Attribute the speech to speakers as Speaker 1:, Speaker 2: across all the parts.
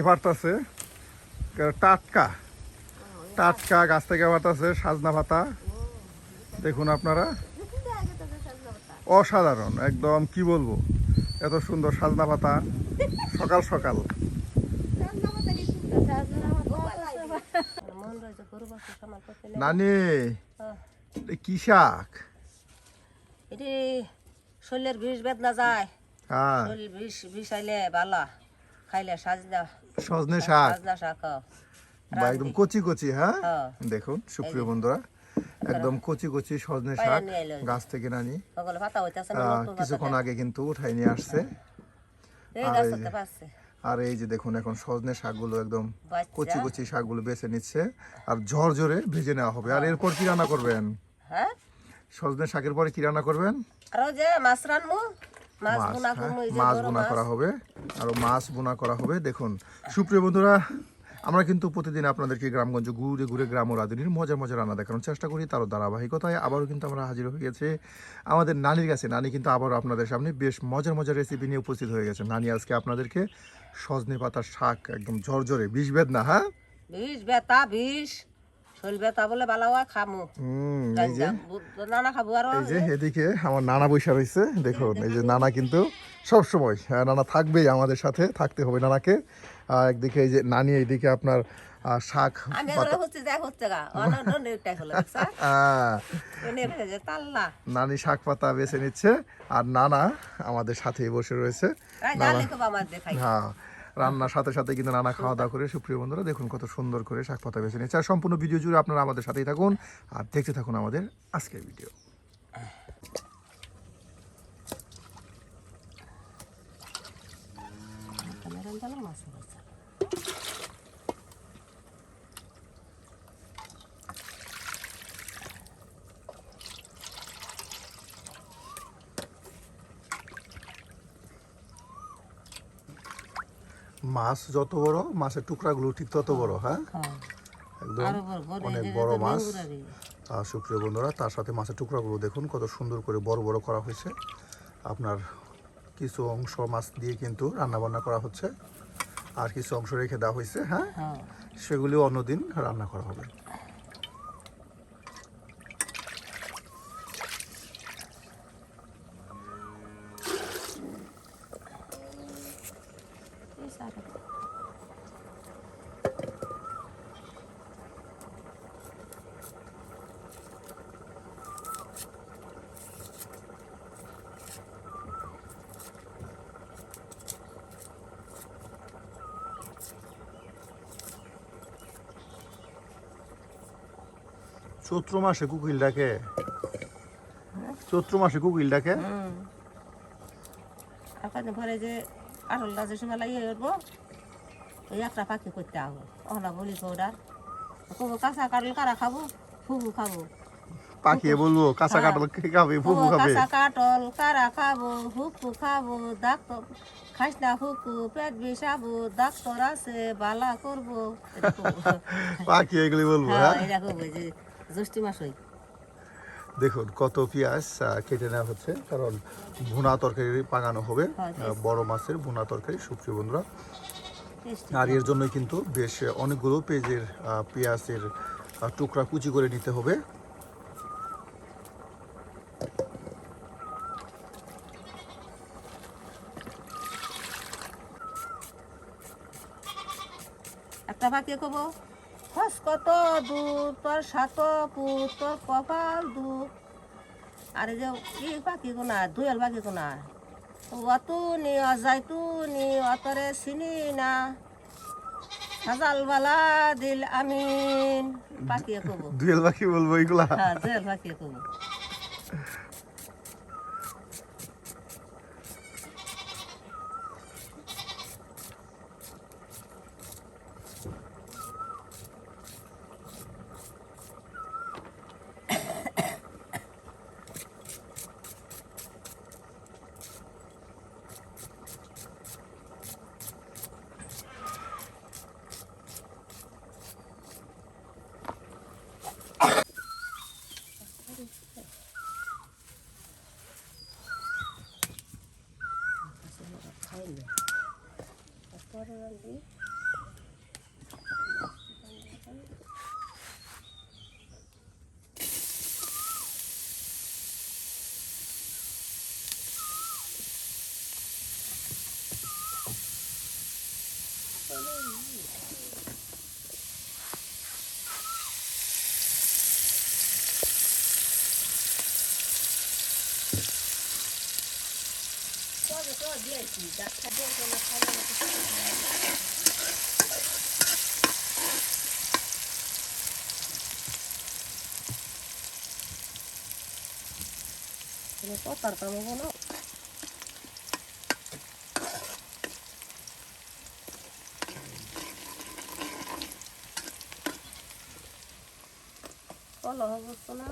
Speaker 1: পারতাছে টাটকা টাটকা গাছ থেকে পারতাছে সাজনা পাতা। দেখুন আপনারা, অসাধারণ একদম, কি বলবো, এত সুন্দর সাজনা পাতা সকাল সকাল। নানি, কি শাক?
Speaker 2: এটি শরীরের বিষ বেদনা যায়,
Speaker 1: হ্যাঁ,
Speaker 2: শরীর বিষ আইলে ভালো, খাইলে
Speaker 1: সজনে শাক
Speaker 2: খাও
Speaker 1: বা একদম কচি কচি। হ্যাঁ, দেখুন সুপ্রিয় বন্ধুরা, একদম কচি কচি সজনে শাক গাছ থেকে নানি কিছুক্ষণ আগে কিন্তু উঠাই নিয়ে আসছে। আর এই যে দেখুন, এখন সজনে শাকগুলো একদম কচি কচি শাকগুলো বেছে নিচ্ছে আর ঝরঝরে ভেজে নেওয়া হবে। আর এরপর কি রান্না করবেন?
Speaker 2: হ্যাঁ,
Speaker 1: সজনে শাকের পরে কি রান্না করবেন?
Speaker 2: আর যে মাছ রান্নু,
Speaker 1: মাছ বোনা করা হবে, আরো মাছ বোনা করা হবে। দেখুন সুপ্রিয় বন্ধুরা, আমরা কিন্তু প্রতিদিন আপনাদেরকে গ্রামগঞ্জ ঘুরে ঘুরে গ্রাম ও রাঁধুনির মজার মজার রান্না দেখানোর চেষ্টা করি। তারও ধারাবাহিকতায় আবারও কিন্তু আমরা হাজির হয়ে গেছে আমাদের নানির কাছে। নানি কিন্তু আবারও আপনাদের সামনে বেশ মজার মজার রেসিপি নিয়ে উপস্থিত হয়ে গেছে। নানি আজকে আপনাদেরকে সজনে পাতার শাক একদম ঝরঝরে বিষ বেদনা, হ্যাঁ
Speaker 2: বিষ বেতা বিষ শরীর বেতা বলে বালা হয় খামু।
Speaker 1: এই যে
Speaker 2: নানা খাবো। আর
Speaker 1: এই যে এদিকে আমার নানা বৈশা রয়েছে, দেখুন এই যে নানা কিন্তু সবসময়, নানা থাকবেই আমাদের সাথে, থাকতে হবে নানাকে। একদিকে এই যে নানি, এইদিকে আপনার শাক নানি শাক পাতা বেছে নিচ্ছে আর নানা আমাদের সাথেই বসে রয়েছে। হ্যাঁ, রান্নার সাথে সাথে কিন্তু নানা খাওয়া দাওয়া করে। সুপ্রিয় বন্ধুরা দেখুন কত সুন্দর করে শাক পাতা বেছে নিচ্ছে। আর সম্পূর্ণ ভিডিও জুড়ে আপনারা আমাদের সাথেই থাকুন আর দেখতে থাকুন আমাদের আজকের ভিডিও। মাছ যত বড়, মাছের টুকরাগুলো ঠিক তত বড়। হ্যাঁ, একদম অনেক বড় মাছ। সুপ্রিয় বন্ধুরা, তার সাথে মাছের টুকরাগুলো দেখুন কত সুন্দর করে বড় বড় করা হয়েছে। আপনার কিছু অংশ মাছ দিয়ে কিন্তু রান্না বান্না করা হচ্ছে আর কিছু অংশ রেখে দেওয়া হয়েছে। হ্যাঁ, সেগুলি অন্যদিন রান্না করা হবে। চৈত্র মাসে কুকিল ডাকে, চৈত্র মাসে কুকিল ডাকে।
Speaker 2: পরে যে আটলটা যে সময় লাগিয়ে উঠবো, ওই একটা পাখি করতে আবো, ওলা বলি কৌডার কবো কাঁচা কাটল কারা খাবো, ফুবু খাবো।
Speaker 1: পাখিয়ে বলবো কাঁচা কাটল কে খাবে, ফুবু খাবে।
Speaker 2: কাঁচা কাটল কারা খাবো, হুকু খাবো, ডাক্তার খাইস না হুকু, পেট বিষাবো, ডাক্তার আছে বালা করবো।
Speaker 1: পাখি এগুলি বলবো।
Speaker 2: এটা করবো যে জ্যৈষ্ঠ মাস হই।
Speaker 1: দেখুন কত পেঁয়াজ কেটে নেওয়া হচ্ছে, কারণ ভুনা তরকারি পাকানো হবে, বড় মাছের ভুনা তরকারি। সুপ্রিয় বন্ধুরা, আর এর জন্যই কিন্তু বেশ অনেকগুলো পেঁয়াজের টুকরা কুচি করে নিতে হবে।
Speaker 2: একটা পাখি কবো, খস কত দূর তোর সাত পুর, তোর কপাল দূর। আর এই যে কি পাখি কোনা, দুয়েল পাখি কোনা, অতুনি অজাইতুনি অতরে চিনি না, হাজালবালা দিল আমিন। পাখি কবো,
Speaker 1: দুয়েল পাখি বলবো এগুলা।
Speaker 2: হ্যাঁ, দুয়েল পাখি কবো। পরে রাখবি। দিয়েছি ডাক্তার দিয়ে কোনো খাবার কথার কাম হবো না। কলহ বসতো না।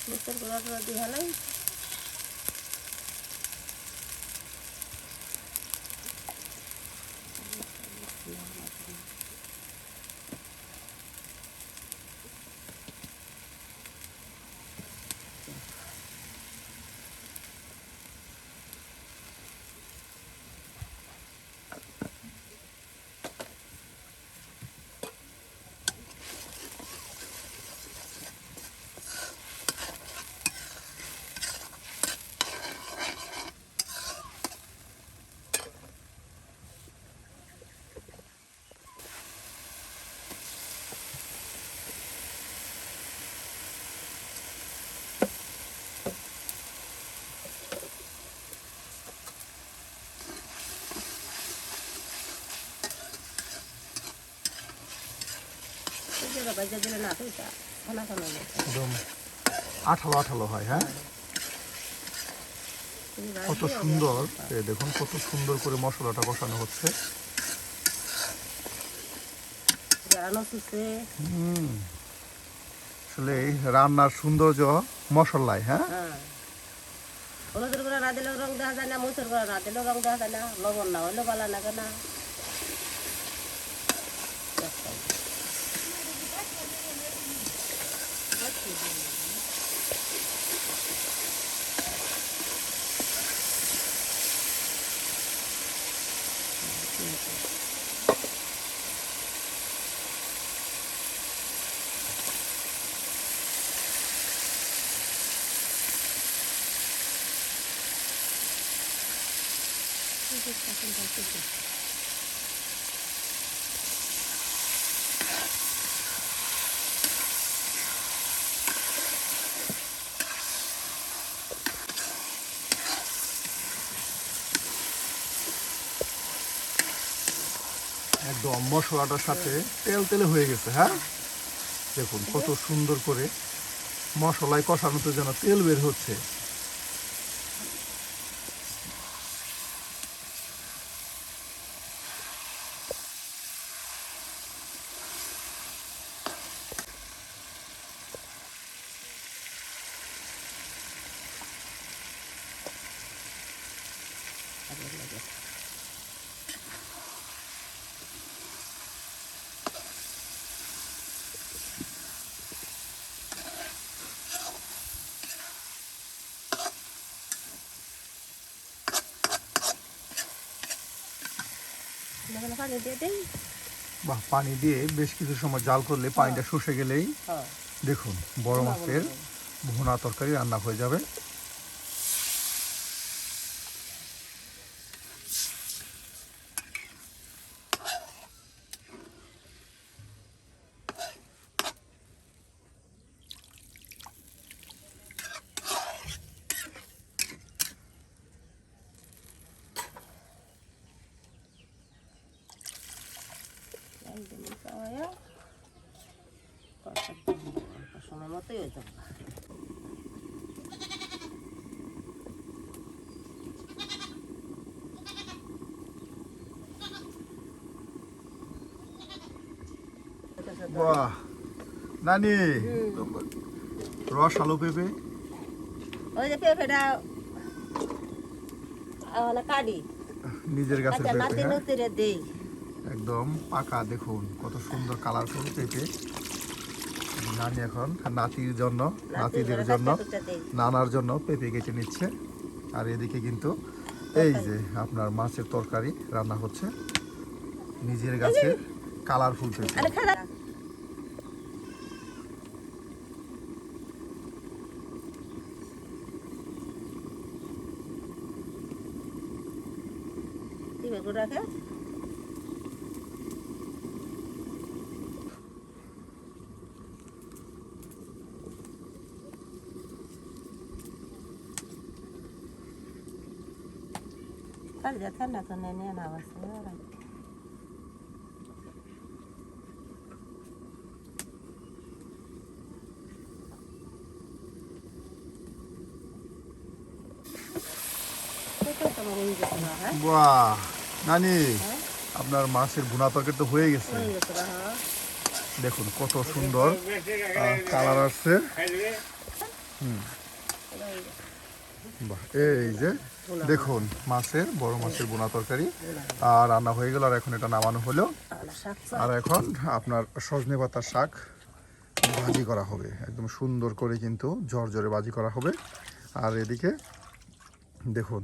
Speaker 2: মিক্সার গুঁড়া দিয়ে নাই। বাইজা দিলে না তো এটা খানা খানা
Speaker 1: একদম আঠালো আঠালো হয়। হ্যাঁ, কত সুন্দর, দেখুন কত সুন্দর করে মশলাটা কষানো হচ্ছে। আসলে রান্নার সৌন্দর্য মশলায়। হ্যাঁ,
Speaker 2: হলুদের গুঁড়া না দিলেও রং দেখা যায় না, মরিচের গুঁড়া না দিলেও রং দেখা যায় না, লবণ না হলেও ভালো লাগে না।
Speaker 1: একদম মশলাটার সাথে তেল তেলে হয়ে গেছে। হ্যাঁ, দেখুন কত সুন্দর করে মশলায় কষানোতে যেন তেল বের হচ্ছে।
Speaker 2: পানি দিয়ে দিই।
Speaker 1: বাহ, পানি দিয়ে বেশ কিছু সময় জাল করলে পানিটা শুষে গেলেই
Speaker 2: হ্যাঁ
Speaker 1: দেখুন বড় মাছের ভুনা তরকারি রান্না হয়ে যাবে।
Speaker 2: একদম খাওয়াইয়া সময় মতোই হয়ে যাবে।
Speaker 1: বাহ নানি, রস আলু পেঁপে
Speaker 2: ওই যে পেঁপেটা কাটি
Speaker 1: নিজের গাছের পেঁপে,
Speaker 2: নাতি
Speaker 1: হ্যাঁ
Speaker 2: নতিরে দেই।
Speaker 1: একদম পাকা, দেখুন কত সুন্দর কালারফুল পেঁপে। নানি এখন নাতির জন্য, নাতিদের জন্য, নানার জন্য পেঁপে কেটে নিচ্ছে। আর এদিকে কিন্তু এই যে আপনার মাছের তরকারি রান্না হচ্ছে, নিজের গাছে কালারফুল পেঁপে।
Speaker 2: রাখে ঠান্ডা তো নিয়ে নেওয়া আছে।
Speaker 1: বাহ নানি, আপনার মাছের ভুনা তরকারি তো হয়ে গেছে। দেখুন কত সুন্দর কালার আসছে। বাহ, এই যে দেখুন মাছের, বড় মাছের ভুনা তরকারি আর রান্না হয়ে গেল। আর এখন এটা নামানো হলো। আর এখন আপনার সজনে পাতার শাক ভাজি করা হবে, একদম সুন্দর করে কিন্তু ঝরঝরে ভাজি করা হবে। আর এদিকে দেখুন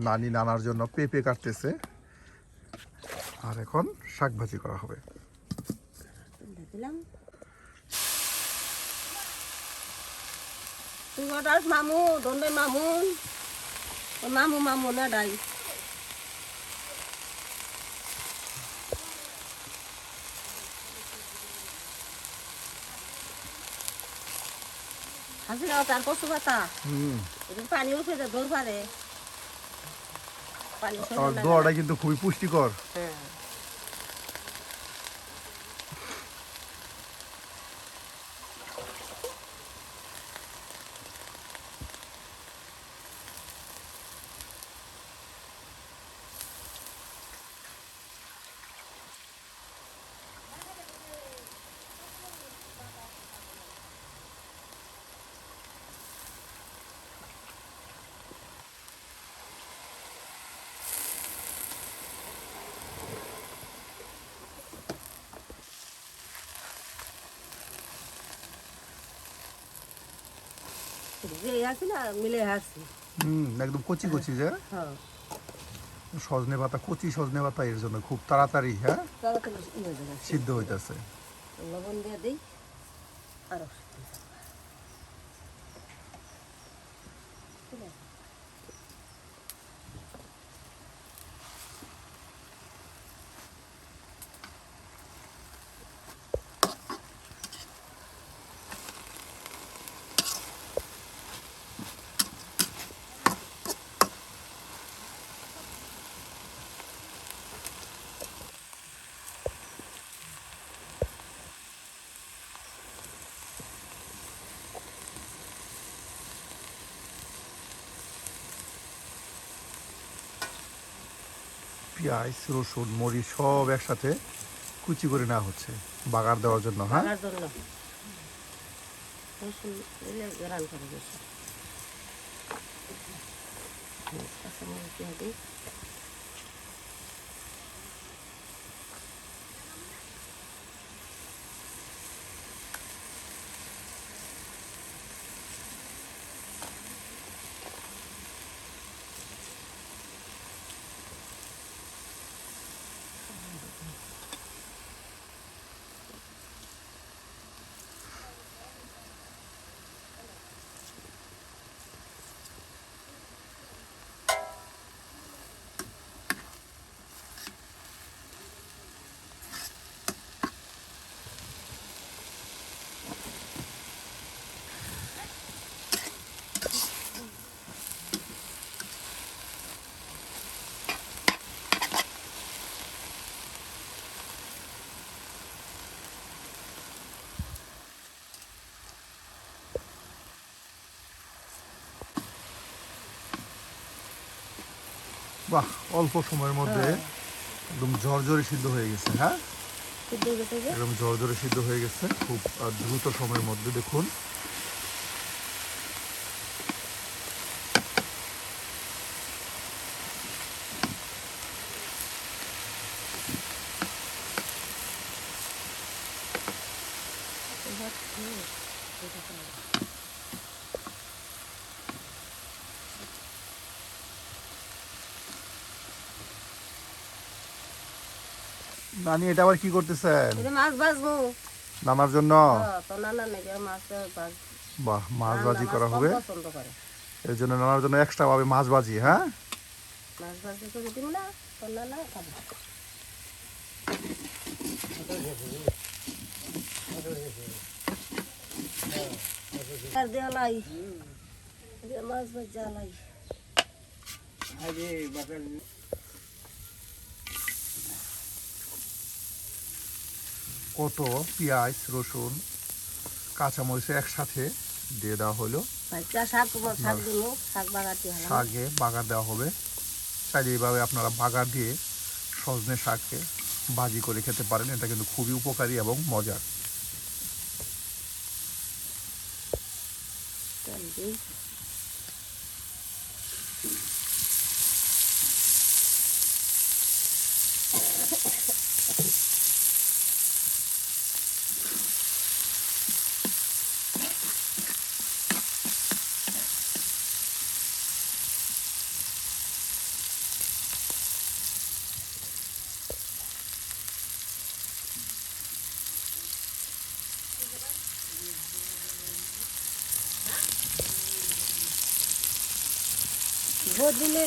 Speaker 1: নানি নানার জন্য পেঁপে কাটতেছে, আর এখন শাক ভাজি করা হবে।
Speaker 2: মামু দন্ডে মামু মামু মামু না ডাই হাসি তার কচু পাতা পানি উঠে যায় দৌড় পারে।
Speaker 1: দোয়াটা কিন্তু খুবই পুষ্টিকর।
Speaker 2: মিলে হাসি
Speaker 1: একদম কচি কচি, যে সজনে পাতা, কচি সজনে পাতা এর জন্য খুব তাড়াতাড়ি সিদ্ধ হইতেছে।
Speaker 2: লবণ দিয়ে দিই আর
Speaker 1: পেঁয়াজ, রসুন, মরিচ সব একসাথে কুচি করে নেওয়া হচ্ছে বাগার দেওয়ার জন্য। হ্যাঁ বাহ, অল্প সময়ের মধ্যে একদম ঝরঝরে সিদ্ধ হয়ে গেছে। হ্যাঁ,
Speaker 2: সিদ্ধ হয়ে গেছে যে।
Speaker 1: একদম ঝরঝরে সিদ্ধ হয়ে গেছে খুব দ্রুত সময়ের মধ্যে। দেখুন নানি, এটা আবার কি করতেছেন?
Speaker 2: এটা মাছ ভাজবো।
Speaker 1: নানার জন্য?
Speaker 2: তো নানা নাকি মাছ ভাজ।
Speaker 1: বাহ, মাছ ভাজি
Speaker 2: মাছ
Speaker 1: করা
Speaker 2: কম
Speaker 1: হবে,
Speaker 2: পছন্দ করে।
Speaker 1: এর জন্য নানার জন্য এক্সট্রা ভাবে মাছ ভাজি। হ্যাঁ,
Speaker 2: মাছ ভাজি করে দিব না, তো নানা খাবো। আর দেওয়ালাই মাছ ভাজ জ্বালাই।
Speaker 1: কত পেঁয়াজ, রসুন, কাঁচামরিচ একসাথে দিয়ে দেওয়া হলো।
Speaker 2: ভাজা শাক শাক দিব, শাক বাগাতে হলাম।
Speaker 1: শাকে বাগার দেওয়া হবে। চাইলে এইভাবে আপনারা বাগার দিয়ে সজনে শাককে ভাজি করে খেতে পারেন, এটা কিন্তু খুবই উপকারী এবং মজার।
Speaker 2: তেল দিই। ভোট দিলে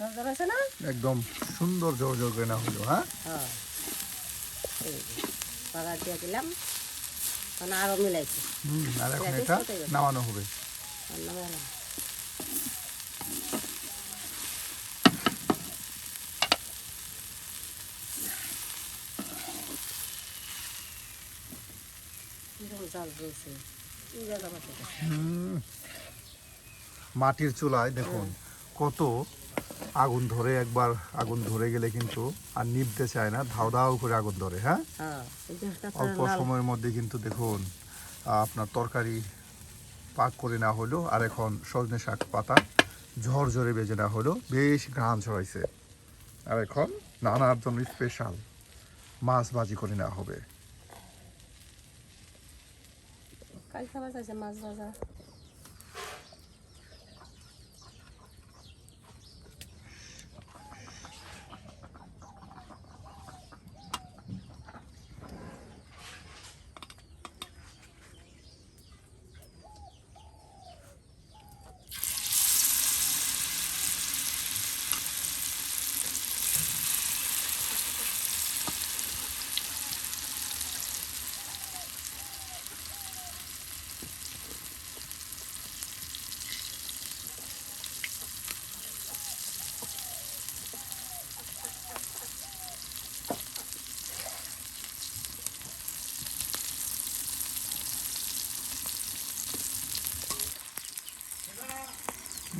Speaker 2: সরকার আছে না?
Speaker 1: একদম সুন্দর ঝরঝর করে না হলো। হ্যাঁ,
Speaker 2: হ্যাঁ, এই যে বাগার দিয়ে দিলাম, মানে আরো মিলাইছি।
Speaker 1: আর এখন এটা নামানো হবে।
Speaker 2: রান্না বান্না। কিরকম জাল রয়েছে, এই জায়গা মাথা
Speaker 1: মাটির চুলায় দেখুন কত আগুন ধরে, একবার আগুন ধরে গেলে কিন্তু আর নিভতে চায় না, ধাও ধাও করে আগুন ধরে। হ্যাঁ,
Speaker 2: হ্যাঁ, এই যে একটা
Speaker 1: অল্প
Speaker 2: লাল।
Speaker 1: সময়ের মধ্যে কিন্তু দেখুন আপনার তরকারি পাক করে না হলো, আর এখন সজনে শাক পাতা ঝরঝরে বেজে না হলো, বেশ ঘ্রাণ ছড়াইছে। আর এখন নানার জন্য স্পেশাল মাছ ভাজি করে নেওয়া হবে।
Speaker 2: কাল খাবার চাইছে মাছ ভাজা।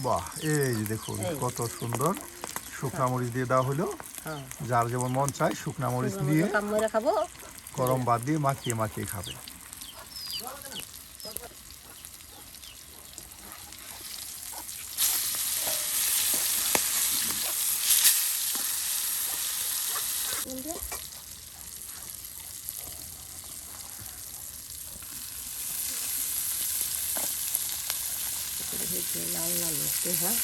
Speaker 1: বাহ, এই যে দেখুন কত সুন্দর শুকনা মরিচ দিয়ে দেওয়া হলো।
Speaker 2: হ্যাঁ
Speaker 1: যার যেমন মন চায় শুকনা মরিচ নিয়ে
Speaker 2: কাম করে খাবো।
Speaker 1: গরম ভাত দিয়ে মাখিয়ে মাখিয়ে খাবে।
Speaker 2: লাল লাল হচ্ছে, হ্যাঁ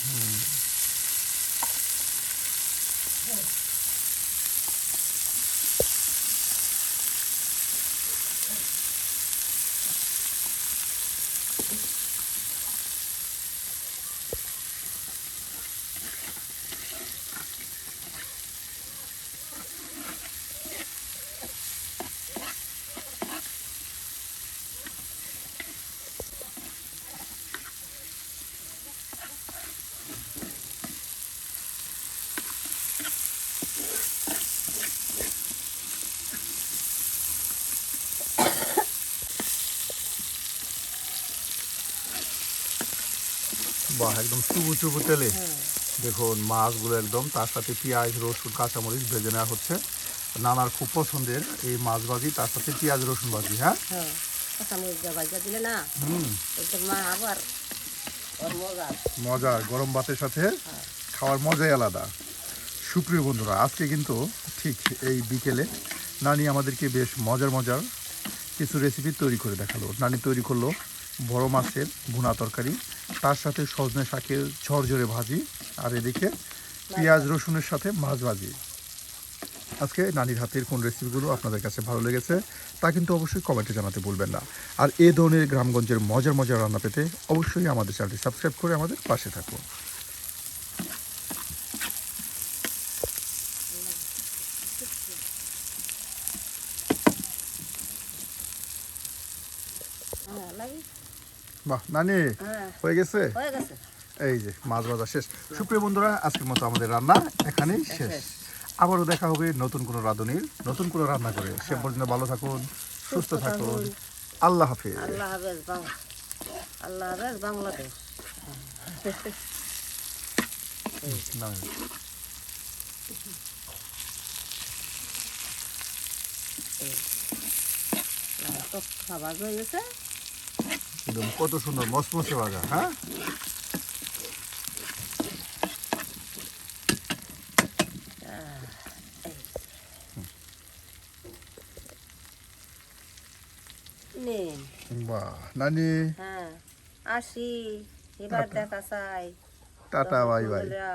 Speaker 1: বাহ, একদম চুবু চুবু তেলে দেখুন মাছগুলো একদম, তার সাথে পেঁয়াজ রসুন কাঁচামরিচ ভেজে নেওয়া হচ্ছে। নানার খুব পছন্দের এই মাছ ভাজি, তার সাথে পেঁয়াজ রসুন ভাজি। হ্যাঁ,
Speaker 2: হ্যাঁ কাঁচামরিচ দিয়ে ভাজা দিলে না
Speaker 1: হুম,
Speaker 2: একদম মা আবার ওর মজা।
Speaker 1: মজা। গরম ভাতের সাথে খাওয়ার মজাই আলাদা। সুপ্রিয় বন্ধুরা, আজকে কিন্তু ঠিক এই বিকেলে নানি আমাদেরকে বেশ মজার মজার কিছু রেসিপি তৈরি করে দেখালো। নানি তৈরি করলো বড় মাছের ভুনা তরকারি, তার সাথে সজনে শাকের ঝরঝরে ভাজি, আর এদিকে পেঁয়াজ রসুনের সাথে মাছ ভাজি। আজকে নানির হাতের কোন রেসিপিগুলো আপনাদের কাছে ভালো লেগেছে তা কিন্তু অবশ্যই কমেন্টে জানাতে ভুলবেন না। আর এই ধরনের গ্রামগঞ্জের মজার মজার রান্না পেতে অবশ্যই আমাদের চ্যানেলটি সাবস্ক্রাইব করে আমাদের পাশে থাকুন।
Speaker 2: হ্যাঁ লাগি,
Speaker 1: বাহ নানি,
Speaker 2: হ্যাঁ
Speaker 1: হয়ে গেছে।
Speaker 2: হয়ে গেছে।
Speaker 1: এই যে মাছ ভাজা শেষ। সুপ্রিয় বন্ধুরা, আজকের মতো আমাদের রান্না এখানেই শেষ। আবারও দেখা হবে নতুন কোনো রাঁধুনির নতুন কোনো রান্না করে। সে পর্যন্ত ভালো থাকুন, সুস্থ থাকুন। আল্লাহ হাফিজ।
Speaker 2: আল্লাহ হাফেজ আল্লাহ হাফেজ বাংলাদেশ।
Speaker 1: না,
Speaker 2: তো খাবার হয়ে গেছে।
Speaker 1: একদম কত সুন্দর মসমসে ভাজা। হ্যাঁ,
Speaker 2: নিন,
Speaker 1: বাহ নানি,
Speaker 2: হ্যাঁ আসি, এবার দেখা চাই।
Speaker 1: Tata, bye bye.
Speaker 2: বন্ধুরা,